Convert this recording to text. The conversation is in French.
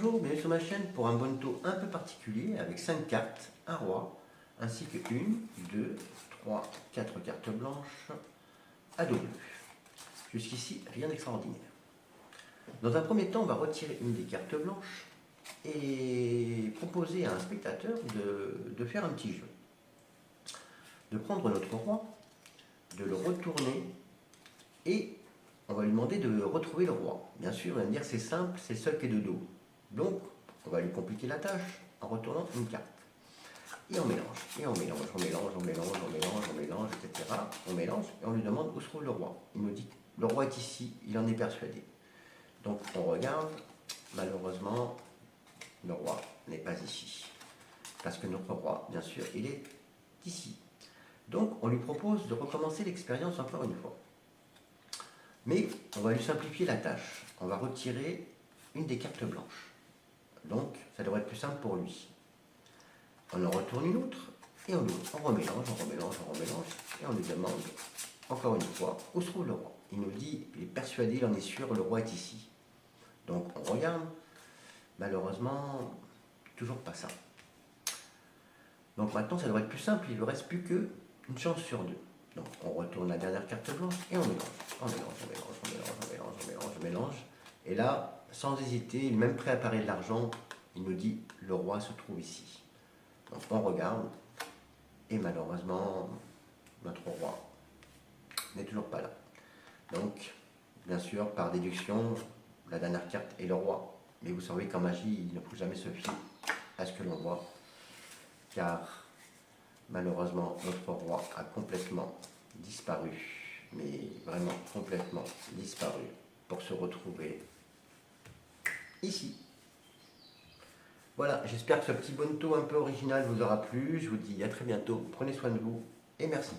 bonjour, bienvenue sur ma chaîne pour un bonto un peu particulier avec 5 cartes, un roi, ainsi que 1, 2, 3, 4 cartes blanches à dos bleu. Jusqu'ici, rien d'extraordinaire. Dans un premier temps, on va retirer une des cartes blanches et proposer à un spectateur de faire un petit jeu. De prendre notre roi, de le retourner et on va lui demander de retrouver le roi. Bien sûr, il va me dire c'est simple, c'est le seul qui est de dos. Donc, on va lui compliquer la tâche en retournant une carte. Et on mélange, et on mélange, on mélange, on mélange, on mélange, on mélange, etc. On mélange et on lui demande où se trouve le roi. Il nous dit le roi est ici, il en est persuadé. Donc on regarde, malheureusement, le roi n'est pas ici. Parce que notre roi, bien sûr, il est ici. Donc on lui propose de recommencer l'expérience encore une fois. Mais on va lui simplifier la tâche. On va retirer une des cartes blanches. Donc ça devrait être plus simple pour lui. On en retourne une autre et on remélange, on remélange, on remélange et on lui demande encore une fois où se trouve le roi. Il nous dit, il est persuadé, il en est sûr, le roi est ici. Donc on regarde, malheureusement, toujours pas ça. Donc maintenant ça devrait être plus simple, il ne reste plus qu'une chance sur deux. Donc on retourne la dernière carte blanche et on mélange, on mélange, on mélange, on mélange, on mélange, on mélange, on mélange. Et là, sans hésiter, il est même prêt à parier de l'argent, il nous dit, le roi se trouve ici. Donc on regarde, et malheureusement, notre roi n'est toujours pas là. Donc, bien sûr, par déduction, la dernière carte est le roi. Mais vous savez qu'en magie, il ne faut jamais se fier à ce que l'on voit, car malheureusement, notre roi a complètement disparu, mais vraiment complètement disparu, pour se retrouver ici. Voilà, j'espère que ce petit bonto un peu original vous aura plu. Je vous dis à très bientôt. Prenez soin de vous et merci.